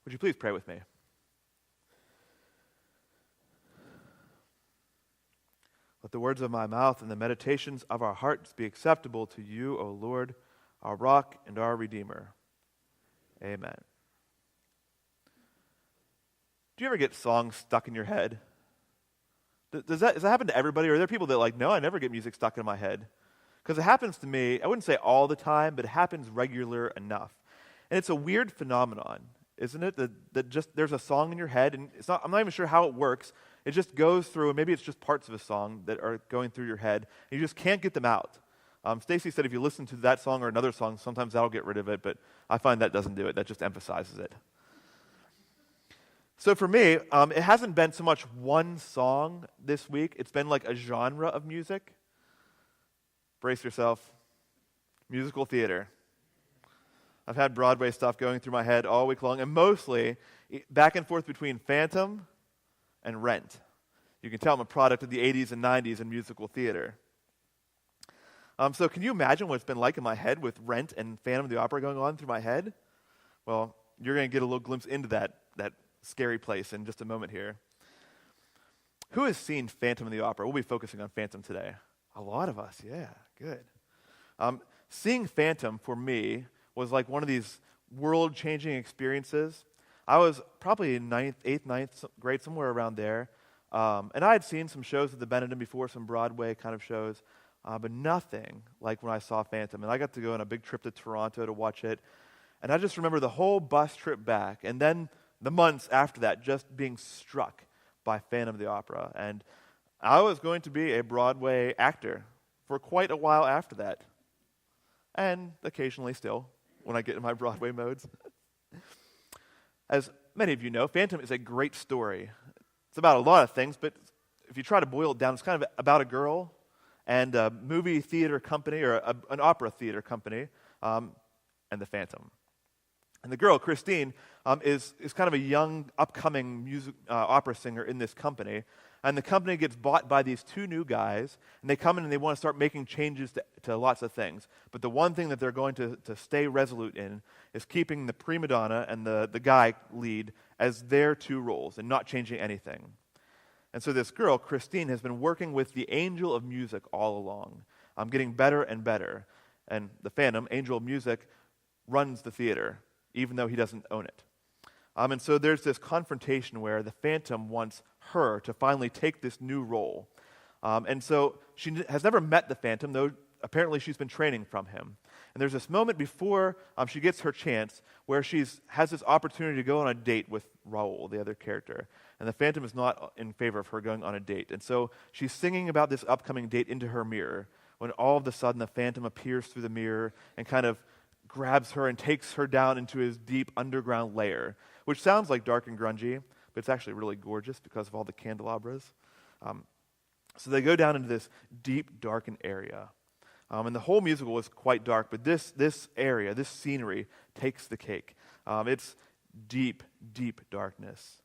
Would you please pray with me? Let the words of my mouth and the meditations of our hearts be acceptable to you, O Lord, our rock and our Redeemer. Amen. Do you ever get songs stuck in your head? Does that happen to everybody? Or are there people that no, I never get music stuck in my head? Because it happens to me, I wouldn't say all the time, but it happens regular enough. And it's a weird phenomenon, isn't it? That just there's a song in your head, and I'm not even sure how it works. It just goes through, and maybe it's just parts of a song that are going through your head, and you just can't get them out. Stacy said if you listen to that song or another song, sometimes that'll get rid of it, but I find that doesn't do it. That just emphasizes it. So for me, it hasn't been so much one song this week. It's been like a genre of music. Brace yourself. Musical theater. I've had Broadway stuff going through my head all week long, and mostly back and forth between Phantom and Rent. You can tell I'm a product of the 80s and 90s in musical theater. So can you imagine what it's been like in my head with Rent and Phantom of the Opera going on through my head? Well, you're going to get a little glimpse into that scary place in just a moment here. Who has seen Phantom of the Opera? We'll be focusing on Phantom today. A lot of us, yeah, good. Seeing Phantom for me was like one of these world-changing experiences. I was probably in 8th, 9th grade, somewhere around there. And I had seen some shows at the Benedum before, some Broadway kind of shows, but nothing like when I saw Phantom. And I got to go on a big trip to Toronto to watch it. And I just remember the whole bus trip back, and then the months after that, just being struck by Phantom of the Opera. And I was going to be a Broadway actor for quite a while after that. And occasionally still, when I get in my Broadway modes. As many of you know, Phantom is a great story. It's about a lot of things, but if you try to boil it down, it's kind of about a girl and a movie theater company, or an opera theater company, and the Phantom. And the girl, Christine, is kind of a young, upcoming opera singer in this company. And the company gets bought by these two new guys, and they come in and they want to start making changes to lots of things. But the one thing that they're going to stay resolute in is keeping the prima donna and the guy lead as their two roles and not changing anything. And so this girl, Christine, has been working with the angel of music all along, getting better and better. And the Phantom, angel of music, runs the theater, even though he doesn't own it. And so there's this confrontation where the Phantom wants her to finally take this new role. And so she has never met the Phantom, though apparently she's been training from him. And there's this moment before she gets her chance where she has this opportunity to go on a date with Raoul, the other character. And the Phantom is not in favor of her going on a date. And so she's singing about this upcoming date into her mirror, when all of a sudden the Phantom appears through the mirror and kind of grabs her and takes her down into his deep underground lair, which sounds like dark and grungy, but it's actually really gorgeous because of all the candelabras. So they go down into this deep, darkened area. And the whole musical is quite dark, but this area, this scenery, takes the cake. It's deep, deep darkness.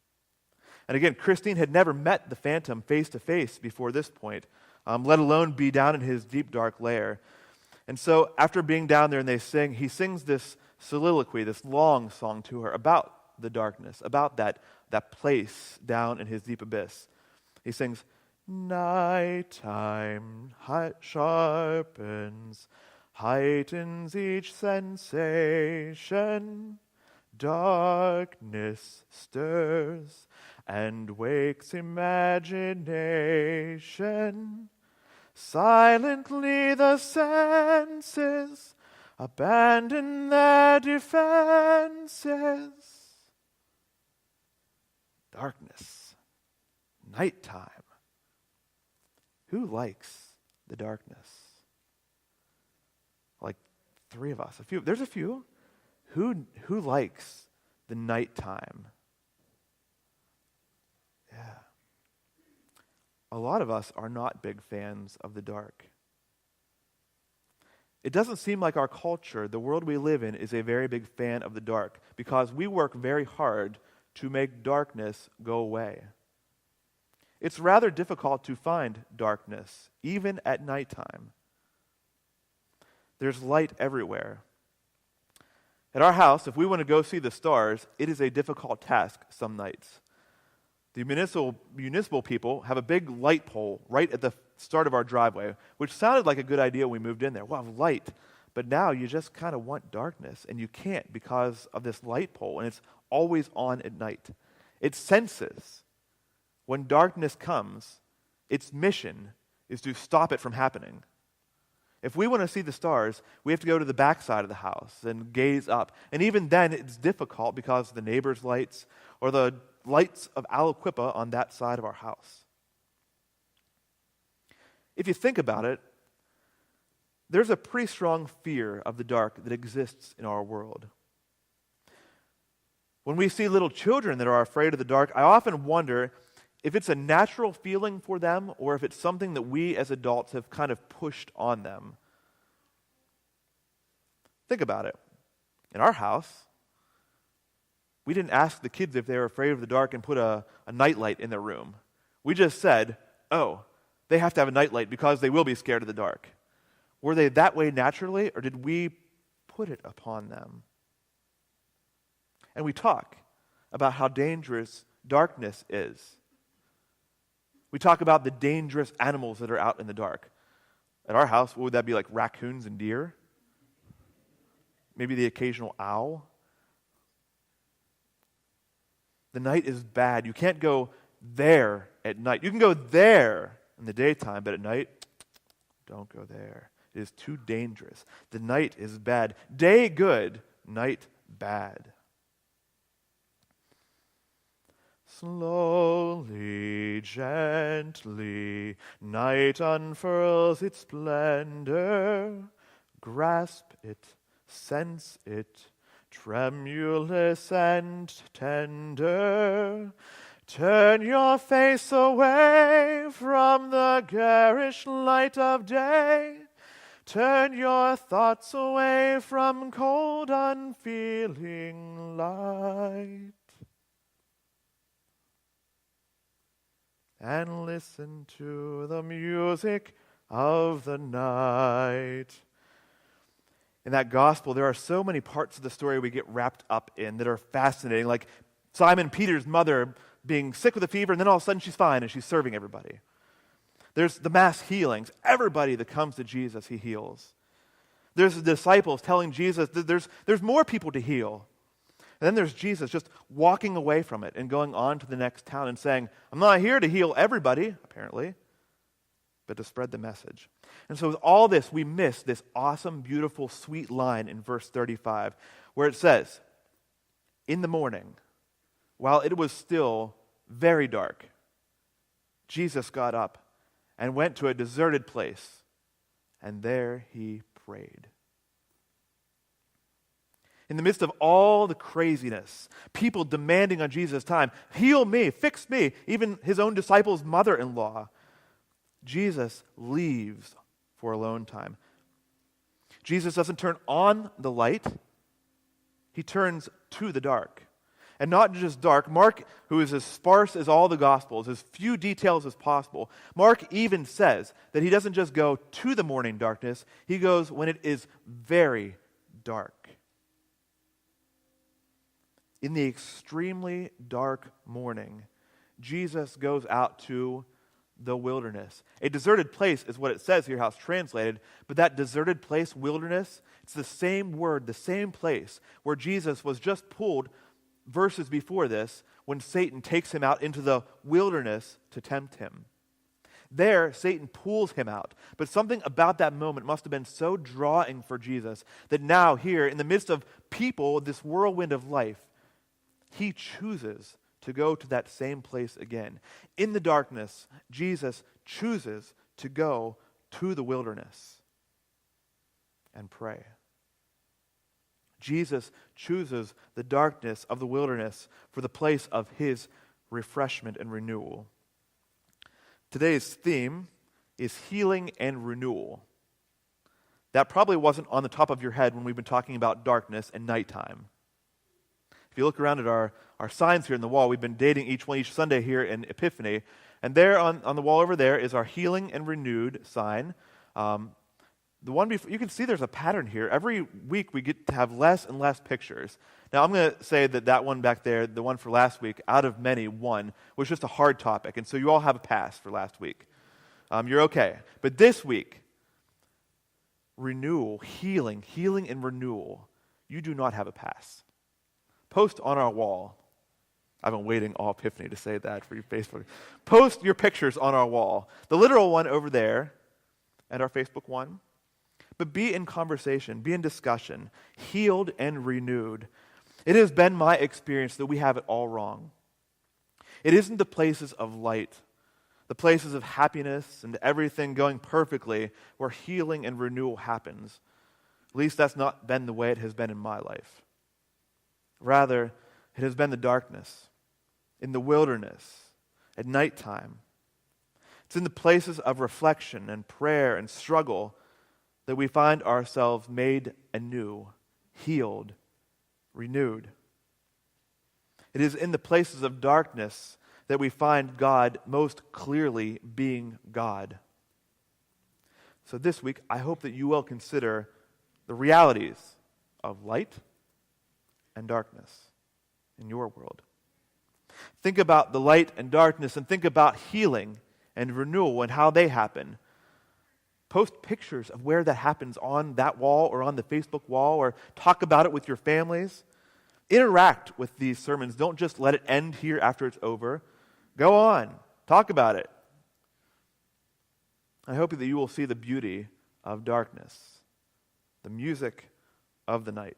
And again, Christine had never met the Phantom face to face before this point, let alone be down in his deep, dark lair. And so after being down there and he sings this soliloquy, this long song to her about the darkness, about that place down in his deep abyss. He sings, "Nighttime sharpens, heightens each sensation. Darkness stirs and wakes imagination. Silently the senses abandon their defenses. Darkness, nighttime. Who likes the darkness? Like 3 of us. There's a few. Who likes the nighttime? Yeah. A lot of us are not big fans of the dark. It doesn't seem like our culture, the world we live in, is a very big fan of the dark because we work very hard to make darkness go away. It's rather difficult to find darkness, even at nighttime. There's light everywhere. At our house, if we want to go see the stars, it is a difficult task some nights. The municipal people have a big light pole right at the start of our driveway, which sounded like a good idea when we moved in there. We'll have light. But now you just kind of want darkness, and you can't because of this light pole, and it's always on at night. It senses when darkness comes, its mission is to stop it from happening. If we want to see the stars, we have to go to the back side of the house and gaze up. And even then, it's difficult because of the neighbor's lights or the lights of Aliquippa on that side of our house. If you think about it, there's a pretty strong fear of the dark that exists in our world. When we see little children that are afraid of the dark, I often wonder if it's a natural feeling for them or if it's something that we as adults have kind of pushed on them. Think about it. In our house, we didn't ask the kids if they were afraid of the dark and put a nightlight in their room. We just said, oh, they have to have a nightlight because they will be scared of the dark. Were they that way naturally, or did we put it upon them? And we talk about how dangerous darkness is. We talk about the dangerous animals that are out in the dark. At our house, what would that be, like raccoons and deer? Maybe the occasional owl? The night is bad. You can't go there at night. You can go there in the daytime, but at night, don't go there. It is too dangerous. The night is bad. Day good, night bad. Slowly, gently, night unfurls its splendor. Grasp it, sense it, tremulous and tender. Turn your face away from the garish light of day. Turn your thoughts away from cold, unfeeling light. And listen to the music of the night. In that gospel, there are so many parts of the story we get wrapped up in that are fascinating, like Simon Peter's mother being sick with a fever, and then all of a sudden she's fine and she's serving everybody. There's the mass healings. Everybody that comes to Jesus, he heals. There's the disciples telling Jesus that there's more people to heal. And then there's Jesus just walking away from it and going on to the next town and saying, I'm not here to heal everybody, apparently, but to spread the message. And so with all this, we miss this awesome, beautiful, sweet line in verse 35, where it says, in the morning, while it was still very dark, Jesus got up and went to a deserted place, and there he prayed. In the midst of all the craziness, people demanding on Jesus' time, heal me, fix me, even his own disciples' mother-in-law, Jesus leaves for alone time. Jesus doesn't turn on the light, he turns to the dark. And not just dark. Mark, who is as sparse as all the Gospels, as few details as possible, Mark even says that he doesn't just go to the morning darkness, he goes when it is very dark. In the extremely dark morning, Jesus goes out to the wilderness. A deserted place is what it says here, how it's translated, but that deserted place, wilderness, it's the same word, the same place where Jesus was just pulled verses before this when Satan takes him out into the wilderness to tempt him. There, Satan pulls him out. But something about that moment must have been so drawing for Jesus that now here, in the midst of people, this whirlwind of life, he chooses to go to that same place again. In the darkness, Jesus chooses to go to the wilderness and pray. Jesus chooses the darkness of the wilderness for the place of his refreshment and renewal. Today's theme is healing and renewal. That probably wasn't on the top of your head when we've been talking about darkness and nighttime. If you look around at our signs here on the wall, we've been dating each Sunday here in Epiphany, and there on the wall over there is our healing and renewed sign. The one before, you can see there's a pattern here. Every week we get to have less and less pictures. Now I'm going to say that one back there, the one for last week, out of many, one, was just a hard topic. And so you all have a pass for last week. You're okay. But this week, renewal, healing and renewal, you do not have a pass. Post on our wall. I've been waiting all Epiphany to say that for your Facebook. Post your pictures on our wall. The literal one over there and our Facebook one. But be in conversation, be in discussion, healed and renewed. It has been my experience that we have it all wrong. It isn't the places of light, the places of happiness and everything going perfectly where healing and renewal happens. At least that's not been the way it has been in my life. Rather, it has been the darkness, in the wilderness, at nighttime. It's in the places of reflection and prayer and struggle that we find ourselves made anew, healed, renewed. It is in the places of darkness that we find God most clearly being God. So this week, I hope that you will consider the realities of light and darkness in your world. Think about the light and darkness and think about healing and renewal and how they happen. Post pictures of where that happens on that wall or on the Facebook wall, or talk about it with your families. Interact with these sermons. Don't just let it end here after it's over. Go on. Talk about it. I hope that you will see the beauty of darkness, the music of the night.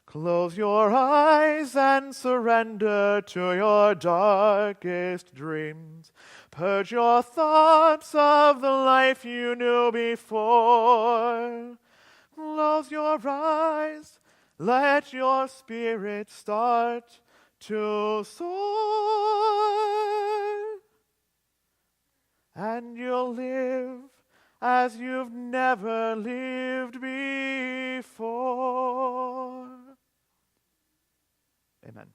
Close your eyes and surrender to your darkest dreams. Purge your thoughts of the life you knew before. Close your eyes, let your spirit start to soar. And you'll live as you've never lived before. Amen.